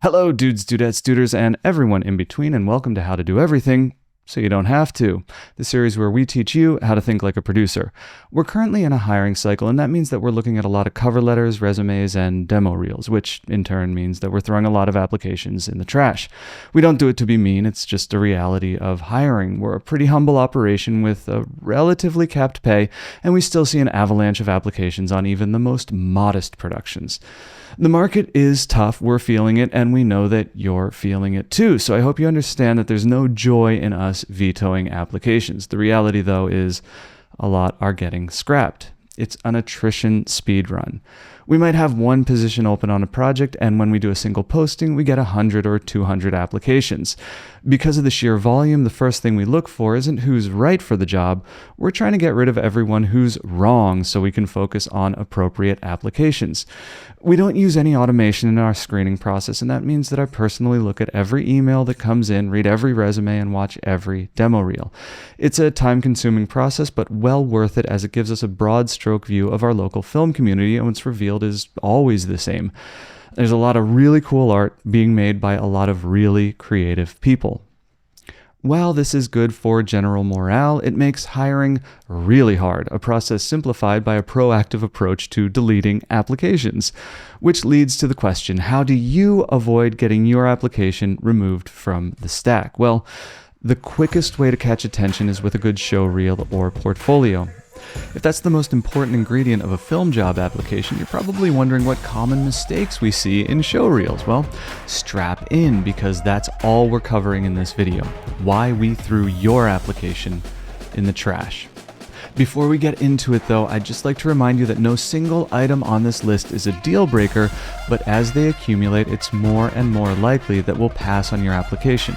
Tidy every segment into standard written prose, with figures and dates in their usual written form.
Hello, dudes, dudettes, duders, and everyone in between, and welcome to How to Do Everything So You Don't Have to, the series where we teach you how to think like a producer. We're currently in a hiring cycle, and that means that we're looking at a lot of cover letters, resumes, and demo reels, which in turn means that we're throwing a lot of applications in the trash. We don't do it to be mean, it's just a reality of hiring. We're a pretty humble operation with a relatively capped pay, and we still see an avalanche of applications on even the most modest productions. The market is tough, we're feeling it, and we know that you're feeling it too. So I hope you understand that there's no joy in us vetoing applications. The reality, though, is a lot are getting scrapped. It's an attrition speed run. We might have one position open on a project, and when we do a single posting, we get 100 or 200 applications. Because of the sheer volume, the first thing we look for isn't who's right for the job. We're trying to get rid of everyone who's wrong so we can focus on appropriate applications. We don't use any automation in our screening process, and that means that I personally look at every email that comes in, read every resume, and watch every demo reel. It's a time-consuming process, but well worth it as it gives us a broad stroke view of our local film community, and what's revealed is always the same. There's a lot of really cool art being made by a lot of really creative people. While this is good for general morale, it makes hiring really hard, a process simplified by a proactive approach to deleting applications. Which leads to the question, how do you avoid getting your application removed from the stack? Well, the quickest way to catch attention is with a good show reel or portfolio. If that's the most important ingredient of a film job application, you're probably wondering what common mistakes we see in show reels. Well, strap in, because that's all we're covering in this video. Why we threw your application in the trash. Before we get into it though, I'd just like to remind you that no single item on this list is a deal breaker, but as they accumulate, it's more and more likely that we'll pass on your application.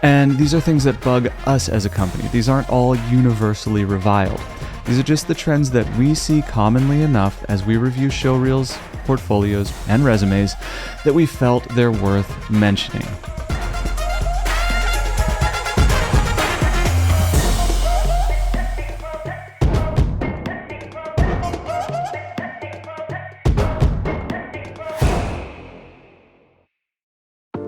And these are things that bug us as a company. These aren't all universally reviled. These are just the trends that we see commonly enough as we review show reels, portfolios, and resumes that we felt they're worth mentioning.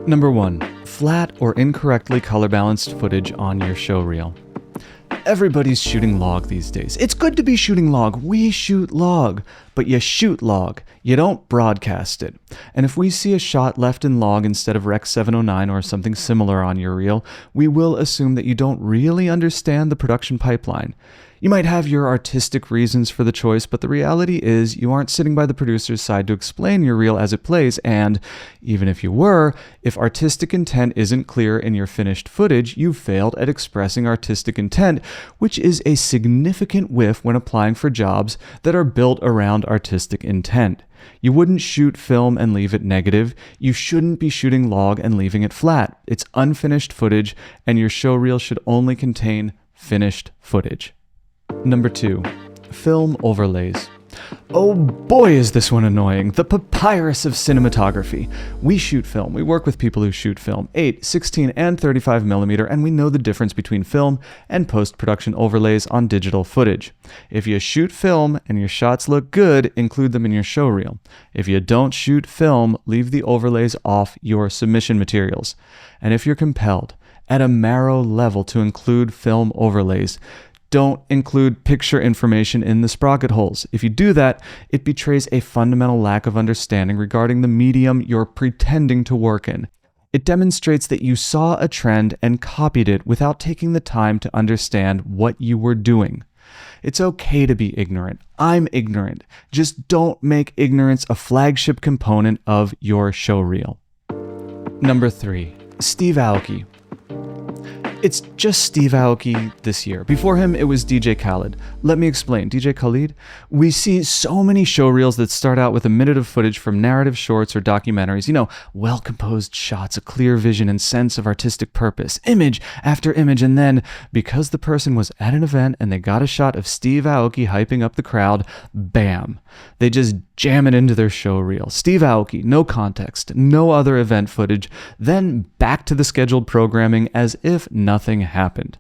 Number 1. Flat or incorrectly color balanced footage on your show reel. Everybody's shooting log these days. It's good to be shooting log. We shoot log. But you shoot log. You don't broadcast it. And if we see a shot left in log instead of Rec 709 or something similar on your reel, we will assume that you don't really understand the production pipeline. You might have your artistic reasons for the choice, but the reality is you aren't sitting by the producer's side to explain your reel as it plays, and even if you were, if artistic intent isn't clear in your finished footage, you've failed at expressing artistic intent, which is a significant whiff when applying for jobs that are built around artistic intent. You wouldn't shoot film and leave it negative. You shouldn't be shooting log and leaving it flat. It's unfinished footage, and your show reel should only contain finished footage. Number 2. Film overlays. Oh boy, is this one annoying. The papyrus of cinematography. We shoot film. We work with people who shoot film, 8, 16, and 35mm, and we know the difference between film and post-production overlays on digital footage. If you shoot film and your shots look good, include them in your show reel. If you don't shoot film, leave the overlays off your submission materials. And if you're compelled, at a marrow level, to include film overlays, don't include picture information in the sprocket holes. If you do that, it betrays a fundamental lack of understanding regarding the medium you're pretending to work in. It demonstrates that you saw a trend and copied it without taking the time to understand what you were doing. It's okay to be ignorant. I'm ignorant. Just don't make ignorance a flagship component of your show reel. Number 3. Steve Aoki. It's just Steve Aoki this year. Before him, it was DJ Khaled. Let me explain. DJ Khaled? We see so many show reels that start out with a minute of footage from narrative shorts or documentaries. You know, well-composed shots, a clear vision and sense of artistic purpose, image after image, and then, because the person was at an event and they got a shot of Steve Aoki hyping up the crowd, bam. They just jam it into their show reel. Steve Aoki, no context, no other event footage, then back to the scheduled programming as if nothing happened.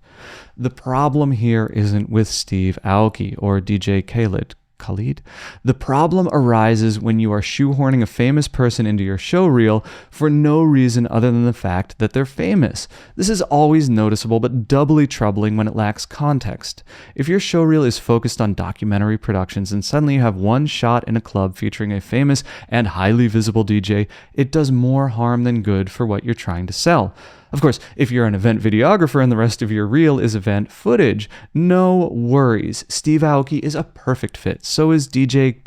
The problem here isn't with Steve Aoki or DJ Khaled. Khalid. The problem arises when you are shoehorning a famous person into your show reel for no reason other than the fact that they're famous. This is always noticeable, but doubly troubling when it lacks context. If your show reel is focused on documentary productions and suddenly you have one shot in a club featuring a famous and highly visible DJ, it does more harm than good for what you're trying to sell. Of course, if you're an event videographer and the rest of your reel is event footage, no worries. Steve Aoki is a perfect fit. So is DJ...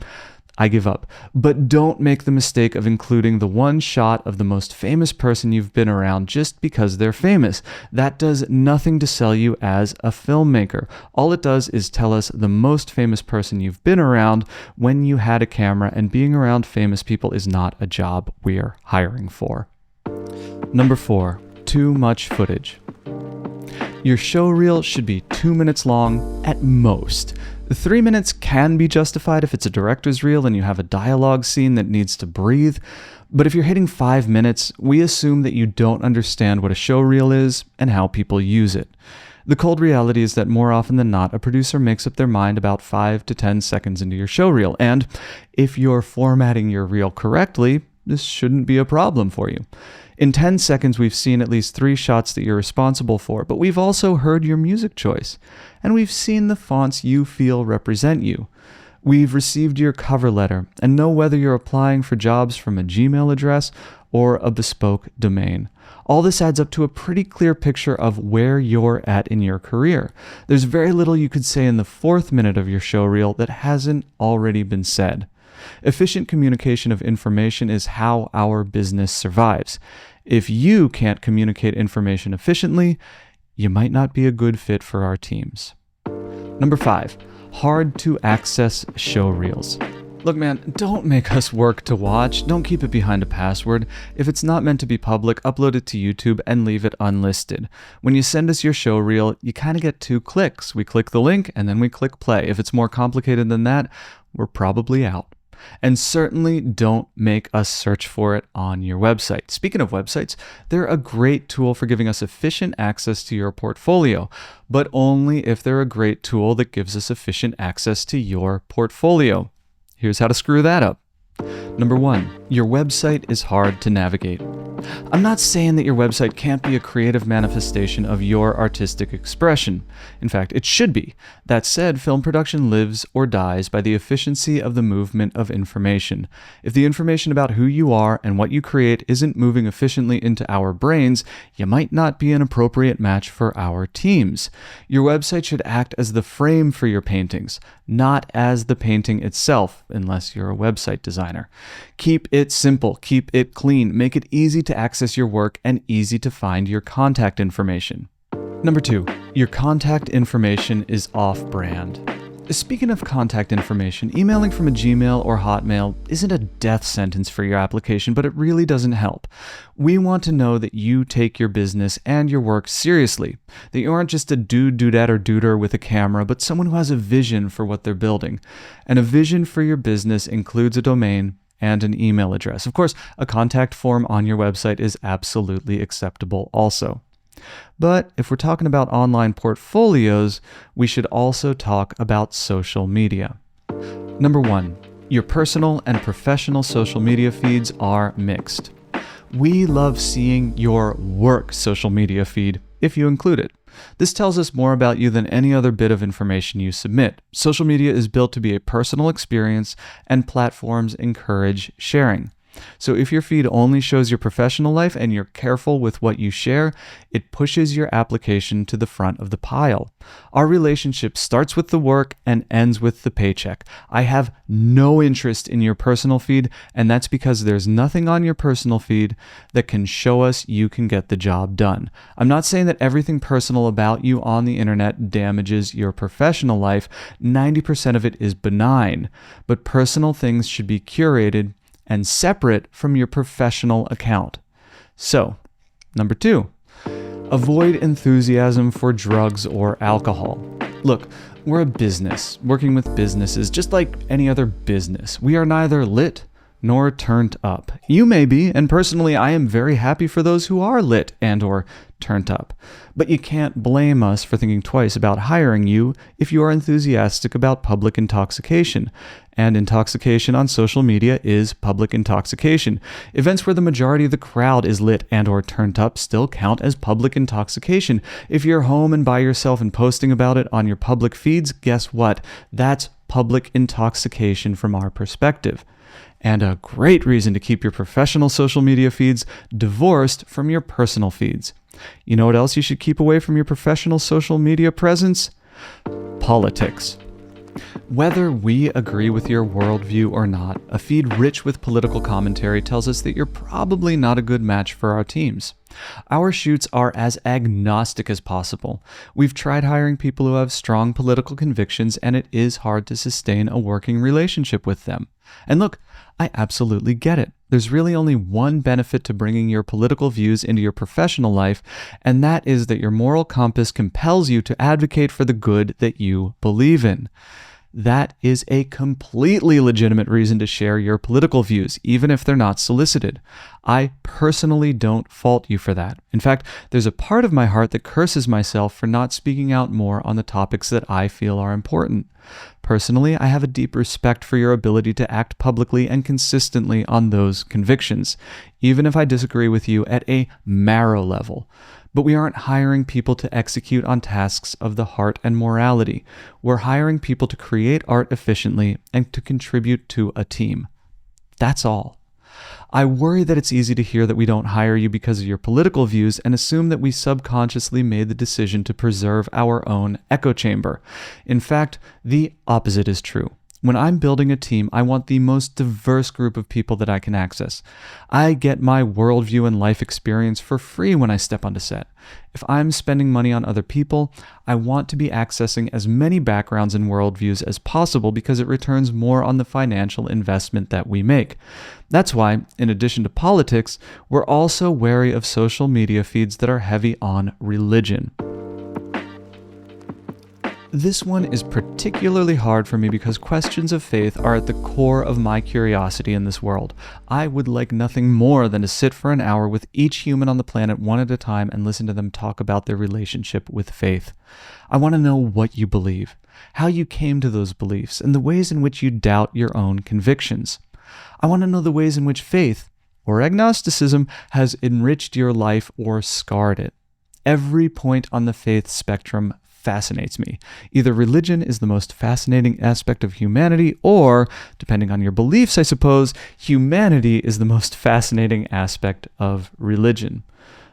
I give up. But don't make the mistake of including the one shot of the most famous person you've been around just because they're famous. That does nothing to sell you as a filmmaker. All it does is tell us the most famous person you've been around when you had a camera, and being around famous people is not a job we're hiring for. Number 4. Too much footage. Your show reel should be 2 minutes long at most. 3 minutes can be justified if it's a director's reel and you have a dialogue scene that needs to breathe, but if you're hitting 5 minutes, we assume that you don't understand what a show reel is and how people use it. The cold reality is that more often than not, a producer makes up their mind about 5 to 10 seconds into your show reel, and if you're formatting your reel correctly, this shouldn't be a problem for you. In 10 seconds, we've seen at least 3 shots that you're responsible for, but we've also heard your music choice, and we've seen the fonts you feel represent you. We've received your cover letter and know whether you're applying for jobs from a Gmail address or a bespoke domain. All this adds up to a pretty clear picture of where you're at in your career. There's very little you could say in the 4th minute of your show reel that hasn't already been said. Efficient communication of information is how our business survives. If you can't communicate information efficiently, you might not be a good fit for our teams. Number 5, hard to access show reels. Look, man, don't make us work to watch. Don't keep it behind a password. If it's not meant to be public, upload it to YouTube and leave it unlisted. When you send us your show reel, you kind of get 2 clicks. We click the link and then we click play. If it's more complicated than that, we're probably out. And certainly don't make us search for it on your website. Speaking of websites, they're a great tool for giving us efficient access to your portfolio, but only if they're a great tool that gives us efficient access to your portfolio. Here's how to screw that up. Number 1, your website is hard to navigate. I'm not saying that your website can't be a creative manifestation of your artistic expression. In fact, it should be. That said, film production lives or dies by the efficiency of the movement of information. If the information about who you are and what you create isn't moving efficiently into our brains, you might not be an appropriate match for our teams. Your website should act as the frame for your paintings, not as the painting itself, unless you're a website designer. Keep it simple, keep it clean, make it easy to access your work and easy to find your contact information. Number 2, your contact information is off-brand. Speaking of contact information, emailing from a Gmail or Hotmail isn't a death sentence for your application, but it really doesn't help. We want to know that you take your business and your work seriously, that you aren't just a dude, dudette, or duder with a camera, but someone who has a vision for what they're building. And a vision for your business includes a domain and an email address. Of course, a contact form on your website is absolutely acceptable also. But if we're talking about online portfolios, we should also talk about social media. Number 1, your personal and professional social media feeds are mixed. We love seeing your work social media feed, if you include it. This tells us more about you than any other bit of information you submit. Social media is built to be a personal experience, and platforms encourage sharing. So if your feed only shows your professional life and you're careful with what you share, it pushes your application to the front of the pile. Our relationship starts with the work and ends with the paycheck. I have no interest in your personal feed, and that's because there's nothing on your personal feed that can show us you can get the job done. I'm not saying that everything personal about you on the internet damages your professional life. 90% of it is benign, but personal things should be curated and separate from your professional account. So, number 2, avoid enthusiasm for drugs or alcohol. Look, we're a business, working with businesses just like any other business. We are neither lit nor turned up. You may be, and personally I am very happy for those who are lit and or turned up. But you can't blame us for thinking twice about hiring you if you are enthusiastic about public intoxication. And intoxication on social media is public intoxication. Events where the majority of the crowd is lit and or turned up still count as public intoxication. If you're home and by yourself and posting about it on your public feeds, guess what? That's public intoxication from our perspective. And a great reason to keep your professional social media feeds divorced from your personal feeds. You know what else you should keep away from your professional social media presence? Politics. Whether we agree with your worldview or not, a feed rich with political commentary tells us that you're probably not a good match for our teams. Our shoots are as agnostic as possible. We've tried hiring people who have strong political convictions, and it is hard to sustain a working relationship with them. And look, I absolutely get it. There's really only one benefit to bringing your political views into your professional life, and that is that your moral compass compels you to advocate for the good that you believe in. That is a completely legitimate reason to share your political views, even if they're not solicited. I personally don't fault you for that. In fact, there's a part of my heart that curses myself for not speaking out more on the topics that I feel are important. Personally, I have a deep respect for your ability to act publicly and consistently on those convictions, even if I disagree with you at a marrow level. But we aren't hiring people to execute on tasks of the heart and morality. We're hiring people to create art efficiently and to contribute to a team. That's all. I worry that it's easy to hear that we don't hire you because of your political views and assume that we subconsciously made the decision to preserve our own echo chamber. In fact, the opposite is true. When I'm building a team, I want the most diverse group of people that I can access. I get my worldview and life experience for free when I step onto set. If I'm spending money on other people, I want to be accessing as many backgrounds and worldviews as possible because it returns more on the financial investment that we make. That's why, in addition to politics, we're also wary of social media feeds that are heavy on religion. This one is particularly hard for me because questions of faith are at the core of my curiosity in this world. I would like nothing more than to sit for an hour with each human on the planet one at a time and listen to them talk about their relationship with faith. I want to know what you believe, how you came to those beliefs, and the ways in which you doubt your own convictions. I want to know the ways in which faith, or agnosticism, has enriched your life or scarred it. Every point on the faith spectrum fascinates me. Either religion is the most fascinating aspect of humanity, or, depending on your beliefs, I suppose, humanity is the most fascinating aspect of religion.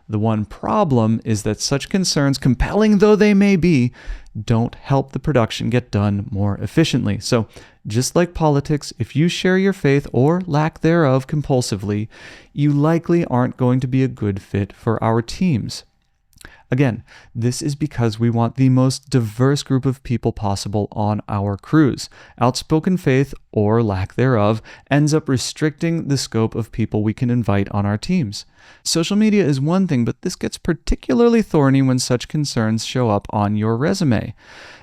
The one problem is that such concerns, compelling though they may be, don't help the production get done more efficiently. So, just like politics, if you share your faith or lack thereof compulsively, you likely aren't going to be a good fit for our teams. Again, this is because we want the most diverse group of people possible on our crews. Outspoken faith, or lack thereof, ends up restricting the scope of people we can invite on our teams. Social media is one thing, but this gets particularly thorny when such concerns show up on your resume.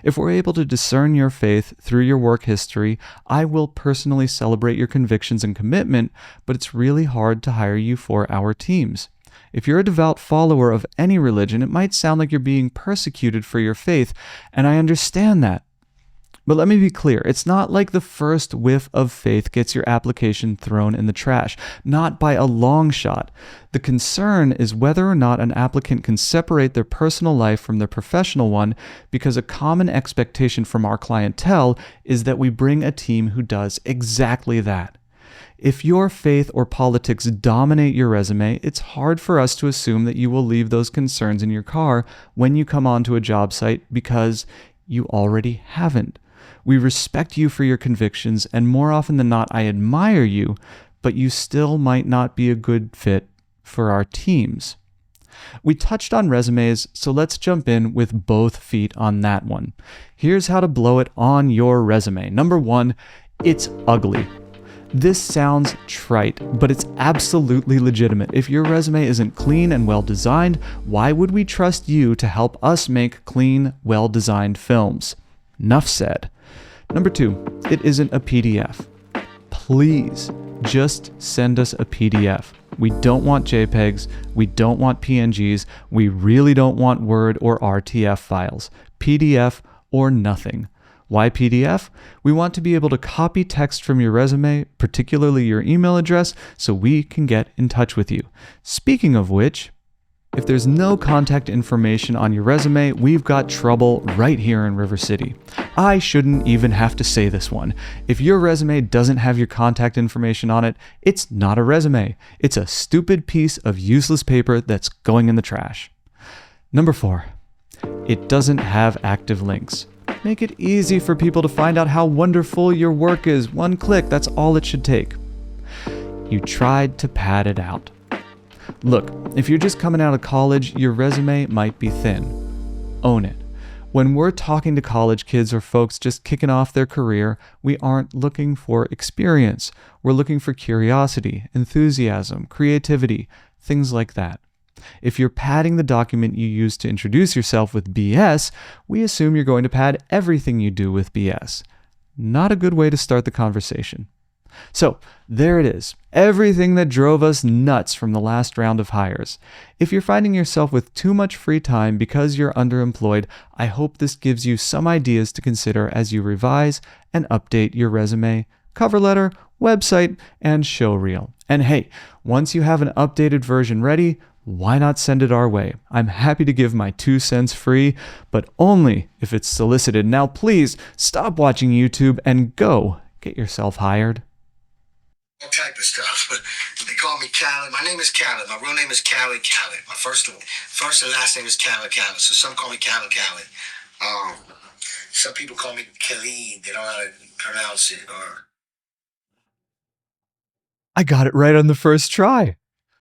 If we're able to discern your faith through your work history, I will personally celebrate your convictions and commitment, but it's really hard to hire you for our teams. If you're a devout follower of any religion, it might sound like you're being persecuted for your faith, and I understand that. But let me be clear, it's not like the first whiff of faith gets your application thrown in the trash, not by a long shot. The concern is whether or not an applicant can separate their personal life from their professional one, because a common expectation from our clientele is that we bring a team who does exactly that. If your faith or politics dominate your resume, it's hard for us to assume that you will leave those concerns in your car when you come onto a job site, because you already haven't. We respect you for your convictions, and more often than not, I admire you, but you still might not be a good fit for our teams. We touched on resumes, so let's jump in with both feet on that one. Here's how to blow it on your resume. Number one, it's ugly. This sounds trite, but it's absolutely legitimate. If your resume isn't clean and well-designed, why would we trust you to help us make clean, well-designed films? Nuff said. Number two, it isn't a PDF. Please just send us a PDF. We don't want JPEGs, we don't want PNGs, we really don't want Word or RTF files. PDF or nothing. Why PDF? We want to be able to copy text from your resume, particularly your email address, so we can get in touch with you. Speaking of which, if there's no contact information on your resume, we've got trouble right here in River City. I shouldn't even have to say this one. If your resume doesn't have your contact information on it, it's not a resume. It's a stupid piece of useless paper that's going in the trash. Number 4, it doesn't have active links. Make it easy for people to find out how wonderful your work is. One click, that's all it should take. You tried to pad it out. Look, if you're just coming out of college, your resume might be thin. Own it. When we're talking to college kids or folks just kicking off their career, we aren't looking for experience. We're looking for curiosity, enthusiasm, creativity, things like that. If you're padding the document you use to introduce yourself with BS, we assume you're going to pad everything you do with BS. Not a good way to start the conversation. So, there it is. Everything that drove us nuts from the last round of hires. If you're finding yourself with too much free time because you're underemployed, I hope this gives you some ideas to consider as you revise and update your resume, cover letter, website, and show reel. And hey, once you have an updated version ready, why not send it our way? I'm happy to give my 2 cents free, but only if it's solicited. Now please stop watching YouTube and go get yourself hired. All type of stuff, but they call me Khaled. My name is Khaled. My real name is Khaled. My first and last name is Khaled. So some call me Khaled. Some people call me Khalid. They don't know how to pronounce it. Or I got it right on the first try.